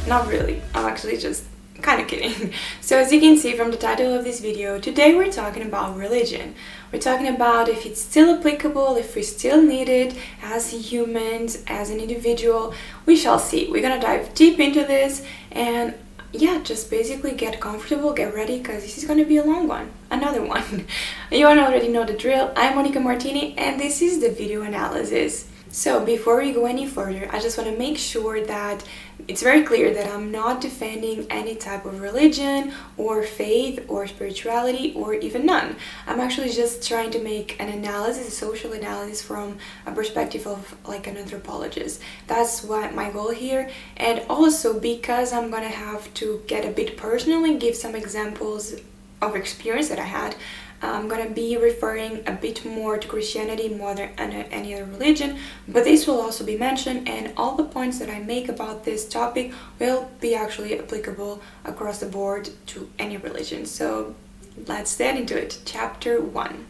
Not really, I'm actually just kind of kidding. So as you can see from the title of this video, today we're talking about religion. We're talking about if it's still applicable, if we still need it as humans, as an individual. We shall see. We're gonna dive deep into this and yeah, just basically get comfortable, get ready, because this is gonna be a long one, another one. You already know the drill. I'm Monica Martini and this is the video analysis. So before we go any further, I just want to make sure that it's very clear that I'm not defending any type of religion or faith or spirituality or even none. I'm actually just trying to make an analysis, a social analysis from a perspective of like an anthropologist. That's what my goal here. And also because I'm gonna have to get a bit personal and give some examples of experience that I had, I'm gonna be referring a bit more to Christianity more than any other religion, but this will also be mentioned, and all the points that I make about this topic will be actually applicable across the board to any religion. So let's get into it. Chapter 1.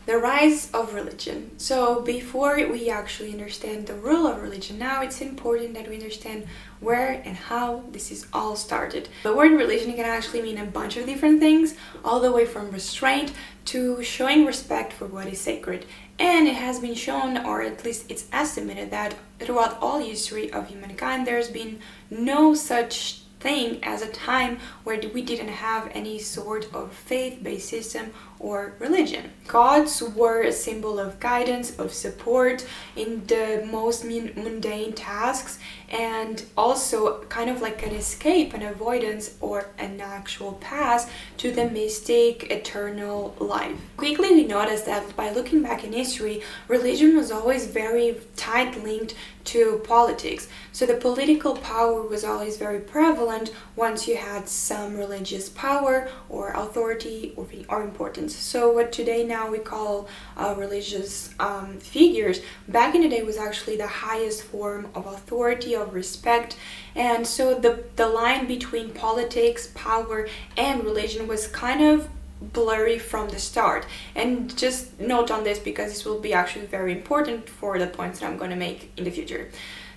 The rise of religion. So before we actually understand the role of religion now, it's important that we understand where and how this is all started. The word religion can actually mean a bunch of different things, all the way from restraint to showing respect for what is sacred. And it has been shown, or at least it's estimated, that throughout all history of humankind, there's been no such thing as a time where we didn't have any sort of faith-based system or religion. Gods were a symbol of guidance, of support in the most mundane tasks, and also kind of like an escape, an avoidance, or an actual path to the mystic eternal life. Quickly we noticed that by looking back in history, religion was always very tight linked to politics. So the political power was always very prevalent once you had some religious power or authority or importance. So what today now we call religious figures, back in the day was actually the highest form of authority, of respect. And so the line between politics, power, and religion was kind of blurry from the start. And just note on this because this will be actually very important for the points that I'm going to make in the future.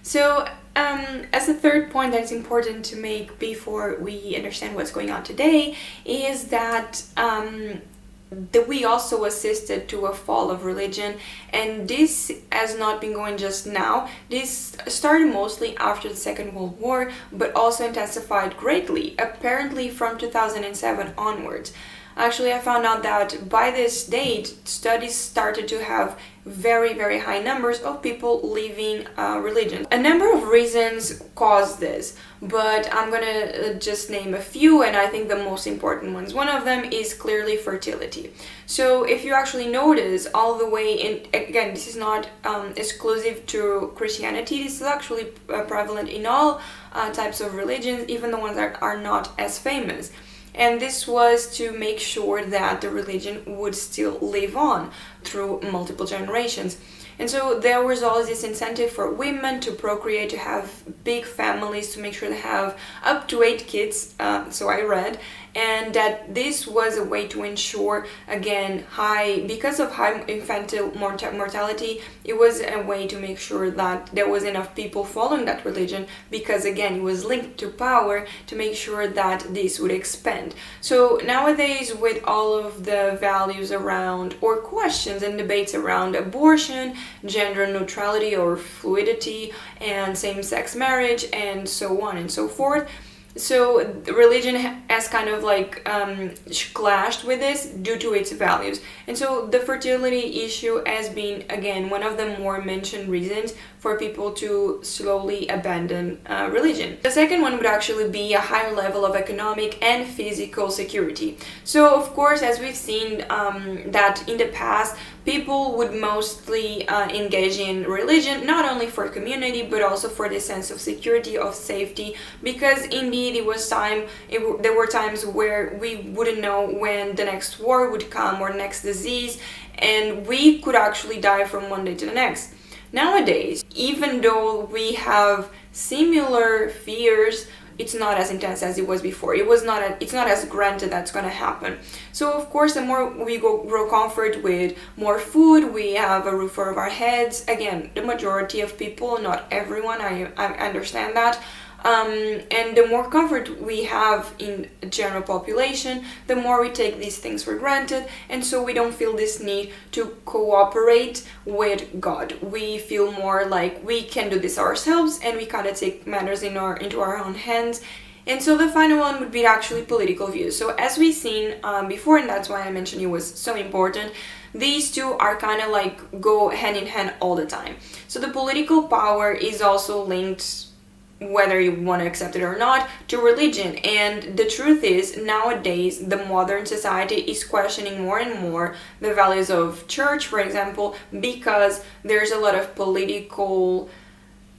So as a third point that's important to make before we understand what's going on today is that we also assisted to a fall of religion, and this has not been going just now. This started mostly after the Second World War, but also intensified greatly, apparently from 2007 onwards. Actually, I found out that by this date, studies started to have very, very high numbers of people leaving religion. A number of reasons caused this, but I'm gonna just name a few, and I think the most important ones. One of them is clearly fertility. So if you actually notice all the way in, again, this is not exclusive to Christianity, this is actually prevalent in all types of religions, even the ones that are not as famous. And this was to make sure that the religion would still live on through multiple generations. And so there was always this incentive for women to procreate, to have big families, to make sure they have up to 8 kids, so I read, and that this was a way to ensure, again, because of high infantile mortality, it was a way to make sure that there was enough people following that religion, because again, it was linked to power, to make sure that this would expand. So nowadays, with all of the values around, or questions and debates around abortion, gender neutrality or fluidity, and same-sex marriage, and so on and so forth, so religion has kind of like clashed with this due to its values. And so the fertility issue has been, again, one of the more mentioned reasons for people to slowly abandon religion. The second one would actually be a higher level of economic and physical security. So of course, as we've seen that in the past, people would mostly engage in religion, not only for community, but also for the sense of security, of safety, because indeed there were times where we wouldn't know when the next war would come or next disease, and we could actually die from one day to the next. Nowadays, even though we have similar fears it's not as intense as it was before. It's not as granted that's going to happen. So of course, the more we grow comfort with more food, we have a roof over our heads. Again, the majority of people, not everyone, I understand that. And the more comfort we have in the general population, the more we take these things for granted, and so we don't feel this need to cooperate with God. We feel more like we can do this ourselves, and we kind of take matters into our own hands. And so the final one would be actually political views. So as we've seen before, and that's why I mentioned it was so important, these two are kind of like go hand in hand all the time. So the political power is also linked, whether you want to accept it or not, to religion. And the truth is, nowadays, the modern society is questioning more and more the values of church, for example, because there's a lot of political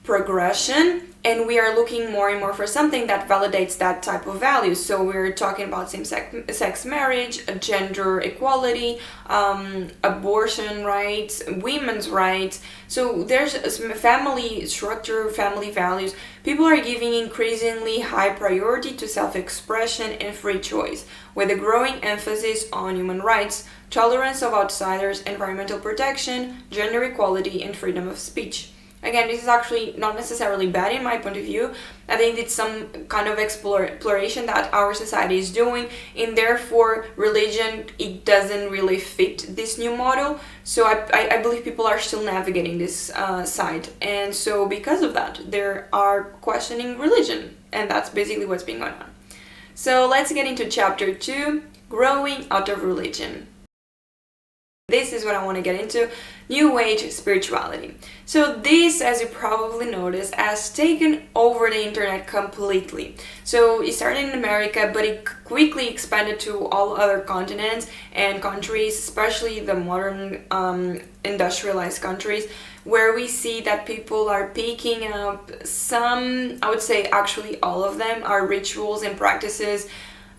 progression, and we are looking more and more for something that validates that type of values. So we're talking about same-sex marriage, gender equality, abortion rights, women's rights. So there's family structure, family values. People are giving increasingly high priority to self-expression and free choice, with a growing emphasis on human rights, tolerance of outsiders, environmental protection, gender equality, and freedom of speech. Again, this is actually not necessarily bad in my point of view. I think it's some kind of exploration that our society is doing, and therefore religion, it doesn't really fit this new model. So I believe people are still navigating this side, and so because of that, they are questioning religion, and that's basically what's been going on. So let's get into chapter 2, growing out of religion. This is what I want to get into, New Age spirituality. So this, as you probably noticed, has taken over the internet completely. So it started in America, but it quickly expanded to all other continents and countries, especially the modern industrialized countries, where we see that people are picking up some, I would say actually all of them, are rituals and practices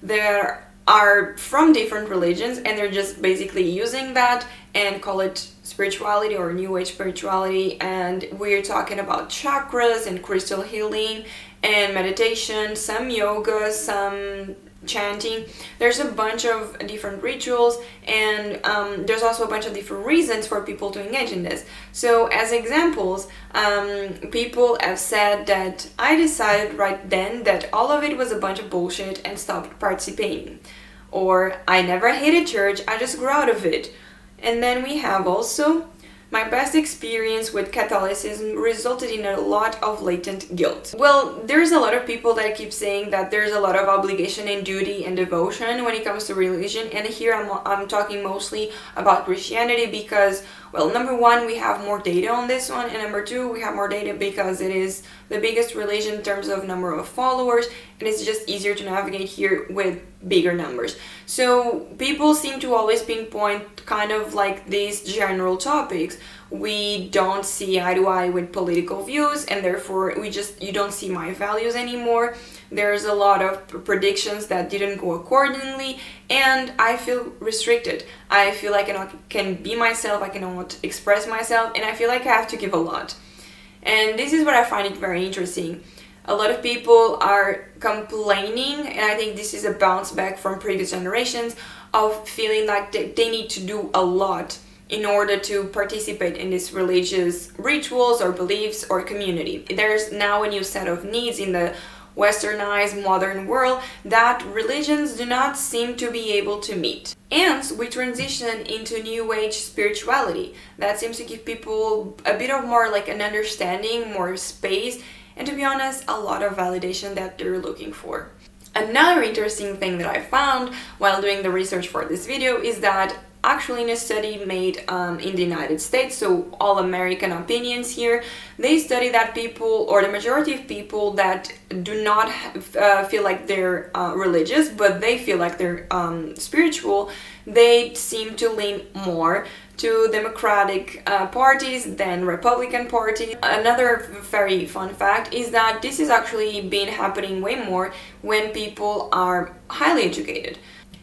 that are from different religions, and they're just basically using that and call it spirituality or New Age spirituality. And we're talking about chakras and crystal healing and meditation, some yoga, some chanting. There's a bunch of different rituals, and there's also a bunch of different reasons for people to engage in this. So as examples, people have said that I decided right then that all of it was a bunch of bullshit and stopped participating. Or I never hated church, I just grew out of it. And then we have also, my past experience with Catholicism resulted in a lot of latent guilt. Well, there's a lot of people that keep saying that there's a lot of obligation and duty and devotion when it comes to religion, and here I'm talking mostly about Christianity because, well, number one, we have more data on this one, and number two, we have more data because it is the biggest religion in terms of number of followers, and it's just easier to navigate here with bigger numbers. So people seem to always pinpoint kind of like these general topics. We don't see eye to eye with political views, and therefore you don't see my values anymore. There's a lot of predictions that didn't go accordingly, and I feel restricted. I feel like I can be myself, I cannot express myself, and I feel like I have to give a lot. And this is what I find it very interesting. A lot of people are complaining, and I think this is a bounce back from previous generations, of feeling like they need to do a lot in order to participate in these religious rituals or beliefs or community. There's now a new set of needs in the westernized modern world that religions do not seem to be able to meet. And we transition into New Age spirituality that seems to give people a bit of more like an understanding, more space, and to be honest, a lot of validation that they're looking for. Another interesting thing that I found while doing the research for this video is that actually in a study made in the United States, so all American opinions here, they study that people, or the majority of people that do not feel like they're religious, but they feel like they're spiritual, they seem to lean more to Democratic parties than Republican parties. Another very fun fact is that this is actually been happening way more when people are highly educated.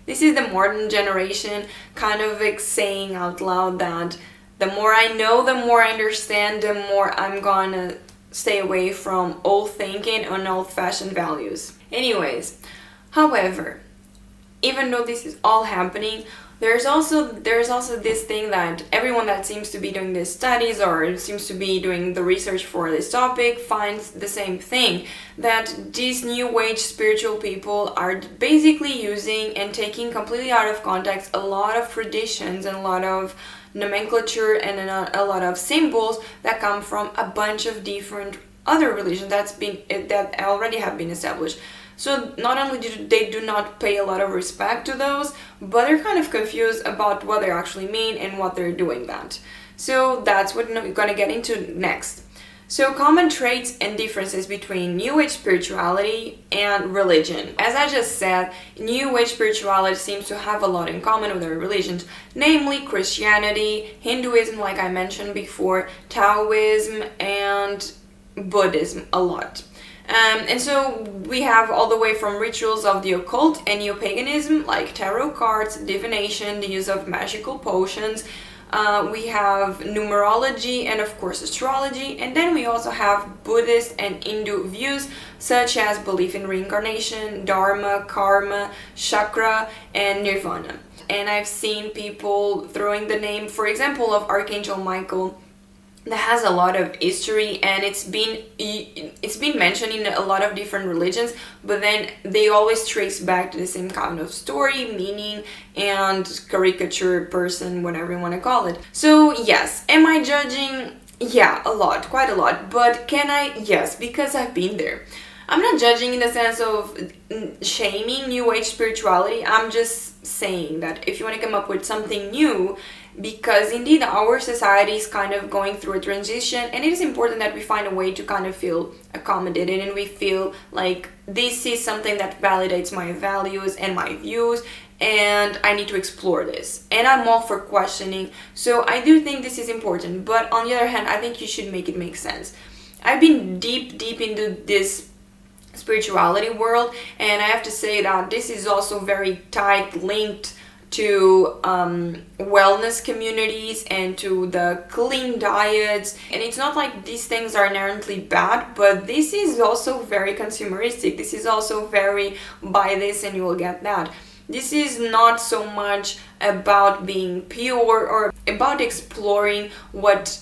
This is the modern generation kind of like saying out loud that the more I know, the more I understand, the more I'm gonna stay away from old thinking and old-fashioned values. Anyways, however, even though this is all happening, there's also this thing that everyone that seems to be doing these studies or seems to be doing the research for this topic finds the same thing, that these new age spiritual people are basically using and taking completely out of context a lot of traditions and a lot of nomenclature and a lot of symbols that come from a bunch of different other religions that already have been established. So not only do they do not pay a lot of respect to those, but they're kind of confused about what they actually mean and what they're doing that. So that's what we're going to get into next. So common traits and differences between New Age spirituality and religion. As I just said, New Age spirituality seems to have a lot in common with other religions, namely Christianity, Hinduism, like I mentioned before, Taoism, and Buddhism a lot. And so we have all the way from rituals of the occult and neo-paganism, like tarot cards, divination, the use of magical potions. We have numerology and of course astrology, and then we also have Buddhist and Hindu views such as belief in reincarnation, dharma, karma, chakra, and nirvana. And I've seen people throwing the name, for example, of Archangel Michael, that has a lot of history, and it's been mentioned in a lot of different religions, but then they always trace back to the same kind of story, meaning, and caricature person, whatever you want to call it. So yes, am I judging? Yeah, a lot, quite a lot. But can I? Yes, because I've been there. I'm not judging in the sense of shaming New Age spirituality. I'm just saying that if you want to come up with something new, because indeed our society is kind of going through a transition, and it is important that we find a way to kind of feel accommodated and we feel like this is something that validates my values and my views, and I need to explore this, and I'm all for questioning. So I do think this is important, but on the other hand, I think you should make it make sense. I've been deep into this spirituality world, and I have to say that this is also very tight linked to wellness communities and to the clean diets. And it's not like these things are inherently bad, but this is also very consumeristic. This is also very buy this and you will get that. This is not so much about being pure or about exploring what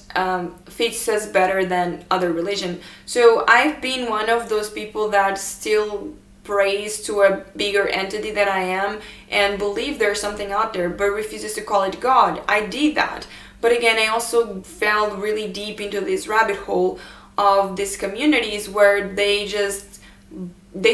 fits us better than other religion. So I've been one of those people that still prays to a bigger entity than I am and believe there's something out there, but refuses to call it God. I did that. But again, I also fell really deep into this rabbit hole of these communities where they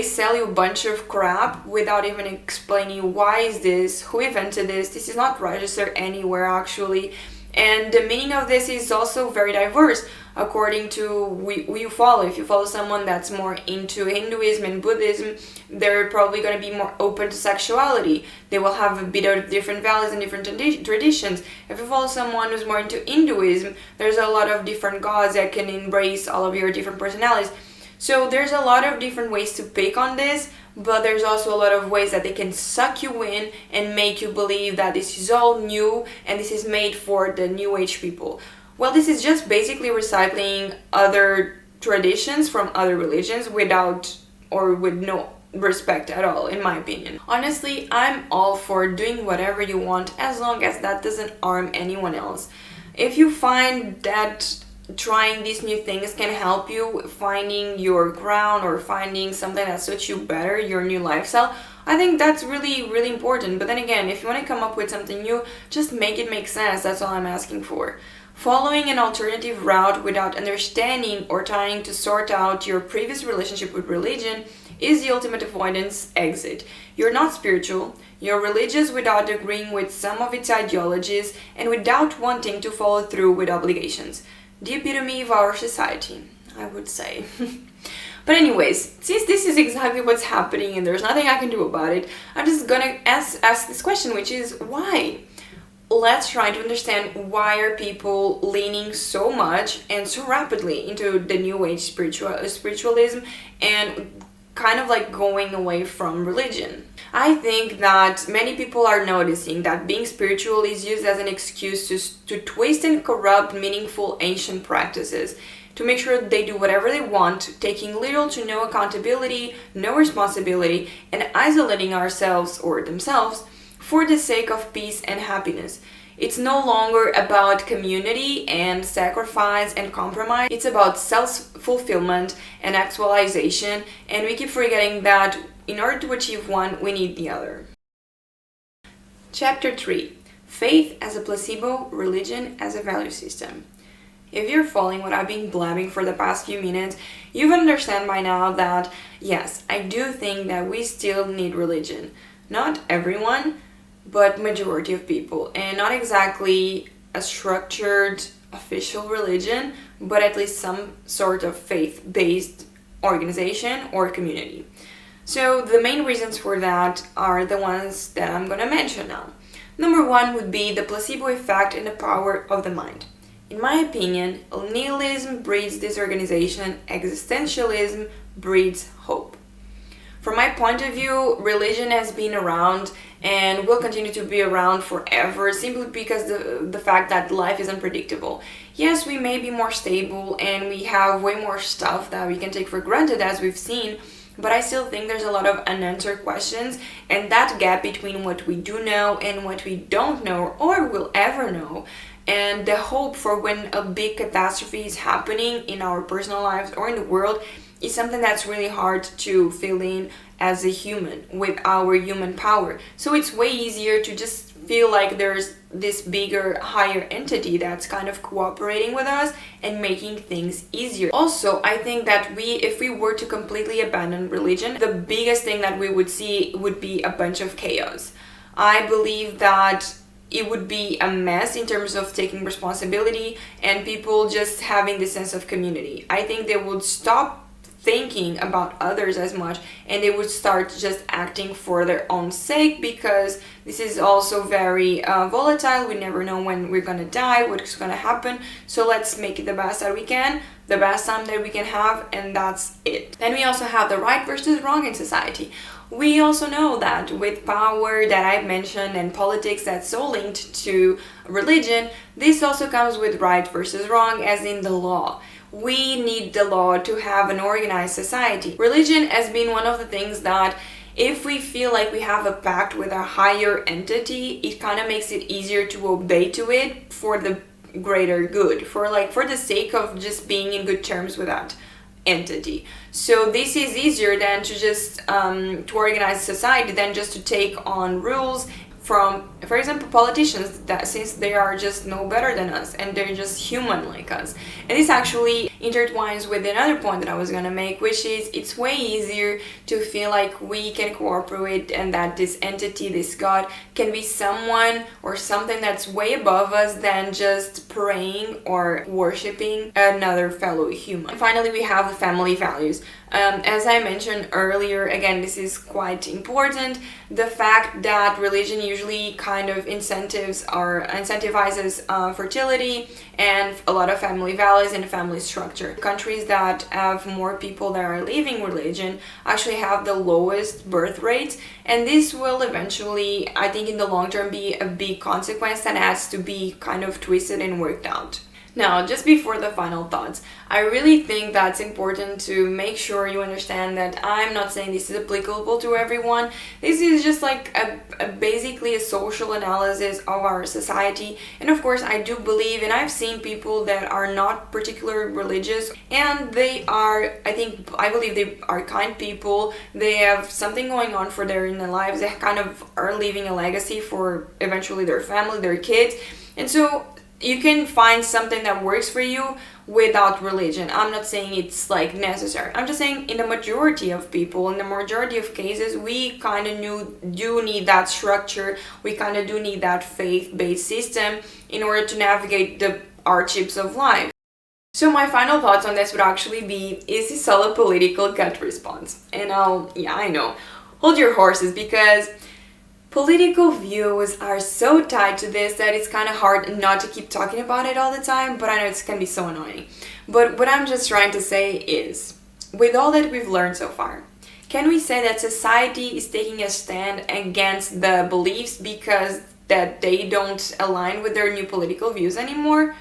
sell you a bunch of crap without even explaining why is this, who invented this is not registered anywhere actually. And the meaning of this is also very diverse according to who you follow. If you follow someone that's more into Hinduism and Buddhism, they're probably going to be more open to sexuality. They will have a bit of different values and different traditions. If you follow someone who's more into Hinduism, there's a lot of different gods that can embrace all of your different personalities. So there's a lot of different ways to pick on this, but there's also a lot of ways that they can suck you in and make you believe that this is all new and this is made for the New Age people. Well, this is just basically recycling other traditions from other religions without or with no respect at all, in my opinion. Honestly, I'm all for doing whatever you want as long as that doesn't harm anyone else. If you find that trying these new things can help you finding your ground or finding something that suits you better, your new lifestyle, I think that's really, really important. But then again, if you want to come up with something new, just make it make sense. That's all I'm asking for. Following an alternative route without understanding or trying to sort out your previous relationship with religion is the ultimate avoidance exit. You're not spiritual, you're religious without agreeing with some of its ideologies and without wanting to follow through with obligations. The epitome of our society, I would say. But anyways, since this is exactly what's happening and there's nothing I can do about it, I'm just gonna ask this question, which is why? Let's try to understand why are people leaning so much and so rapidly into the New Age spiritualism and kind of like going away from religion. I think that many people are noticing that being spiritual is used as an excuse to twist and corrupt meaningful ancient practices. to make sure they do whatever they want, taking little to no accountability, no responsibility, and isolating ourselves or themselves for the sake of peace and happiness. It's no longer about community and sacrifice and compromise. It's about self-fulfillment and actualization, and we keep forgetting that in order to achieve one, we need the other. Chapter 3. Faith as a placebo, religion as a value system. If you're following what I've been blabbing for the past few minutes, you understand by now that, yes, I do think that we still need religion. Not everyone, but majority of people, and not exactly a structured official religion, but at least some sort of faith-based organization or community. So the main reasons for that are the ones that I'm gonna mention now. Number one would be the placebo effect and the power of the mind. In my opinion, nihilism breeds disorganization, existentialism breeds hope. From my point of view, religion has been around and will continue to be around forever simply because the fact that life is unpredictable. Yes, we may be more stable and we have way more stuff that we can take for granted as we've seen, but I still think there's a lot of unanswered questions, and that gap between what we do know and what we don't know or will ever know, and the hope for when a big catastrophe is happening in our personal lives or in the world is something that's really hard to fill in as a human with our human power. So it's way easier to just feel like there's this bigger, higher entity that's kind of cooperating with us and making things easier. Also, I think that if we were to completely abandon religion, the biggest thing that we would see would be a bunch of chaos. I believe that it would be a mess in terms of taking responsibility and people just having this sense of community. I think they would stop thinking about others as much and they would start just acting for their own sake, because this is also very volatile. We never know when we're gonna die, what's gonna happen, so let's make it the best that we can, the best time that we can have, and that's it. Then we also have the right versus wrong in society. We also know that with power that I've mentioned and politics that's so linked to religion, this also comes with right versus wrong, as in the law. We need the law to have an organized society. Religion has been one of the things that if we feel like we have a pact with a higher entity, it kind of makes it easier to obey to it for the greater good, for the sake of just being in good terms with that entity. So this is easier than to just to organize society than just to take on rules from, for example, politicians, that since they are just no better than us and they're just human like us. And this actually intertwines with another point that I was gonna make, which is it's way easier to feel like we can cooperate and that this entity, this God, can be someone or something that's way above us than just praying or worshipping another fellow human. And finally, we have the family values. As I mentioned earlier, again, this is quite important. The fact that religion usually kind of incentivizes fertility and a lot of family values and family structure. Countries that have more people that are leaving religion actually have the lowest birth rates, and this will eventually, I think in the long term, be a big consequence that has to be kind of twisted and worked out. Now, just before the final thoughts, I really think that's important to make sure you understand that I'm not saying this is applicable to everyone. This is just like basically a social analysis of our society. And of course, I do believe, and I've seen people that are not particularly religious, and they are, I believe they are kind people. They have something going on for their inner lives. They kind of are leaving a legacy for eventually their family, their kids. And so you can find something that works for you without religion. I'm not saying it's like necessary. I'm just saying in the majority of people, in the majority of cases, we kind of do need that structure. We kind of do need that faith-based system in order to navigate the hardships of life. So my final thoughts on this would actually be, is this all a political gut response? And I know, hold your horses, because political views are so tied to this that it's kind of hard not to keep talking about it all the time, but I know it can be so annoying. But what I'm just trying to say is, with all that we've learned so far, can we say that society is taking a stand against the beliefs because that they don't align with their new political views anymore?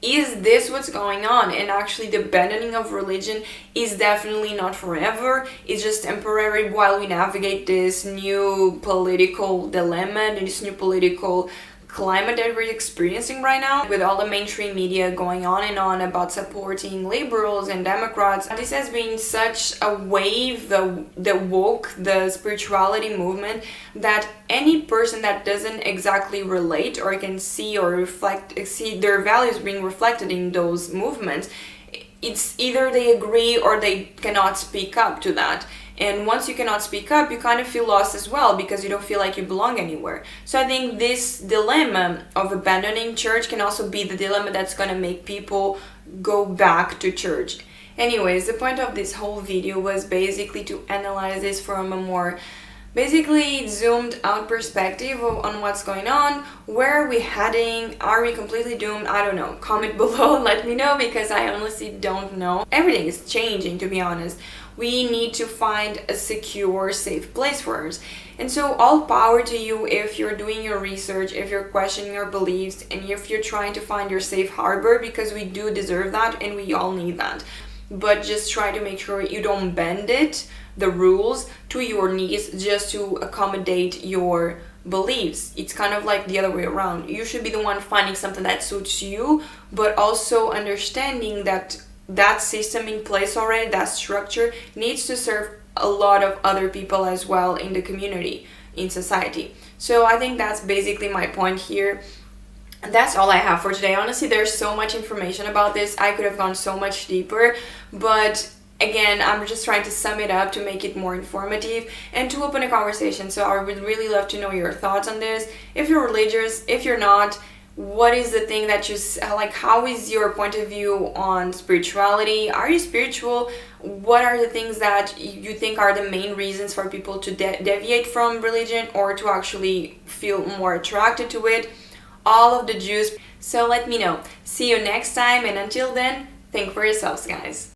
is this what's going on? And actually the abandoning of religion is definitely not forever. It's just temporary while we navigate this new political dilemma, this new political climate that we're experiencing right now, with all the mainstream media going on and on about supporting liberals and Democrats. This has been such a wave, the woke, the spirituality movement, that any person that doesn't exactly relate or can see or see their values being reflected in those movements, it's either they agree or they cannot speak up to that. And once you cannot speak up, you kind of feel lost as well, because you don't feel like you belong anywhere. So I think this dilemma of abandoning church can also be the dilemma that's going to make people go back to church. Anyways, the point of this whole video was basically to analyze this from a more zoomed out perspective on what's going on. Where are we heading? Are we completely doomed? I don't know. Comment below, let me know, because I honestly don't know. Everything is changing, to be honest. We need to find a secure, safe place for us. And so all power to you if you're doing your research, if you're questioning your beliefs, and if you're trying to find your safe harbor, because we do deserve that and we all need that. But just try to make sure you don't bend the rules to your needs just to accommodate your beliefs. It's kind of like the other way around. You should be the one finding something that suits you, but also understanding that that system in place already, that structure, needs to serve a lot of other people as well in the community, in society. So I think that's basically my point here. And that's all I have for today. Honestly, there's so much information about this. I could have gone so much deeper, but again, I'm just trying to sum it up to make it more informative and to open a conversation. So I would really love to know your thoughts on this. If you're religious, if you're not, what is the thing that you like? How is your point of view on spirituality? Are you spiritual? What are the things that you think are the main reasons for people to deviate from religion or to actually feel more attracted to it? All of the juice. So let me know. See you next time, and until then, think for yourselves, guys.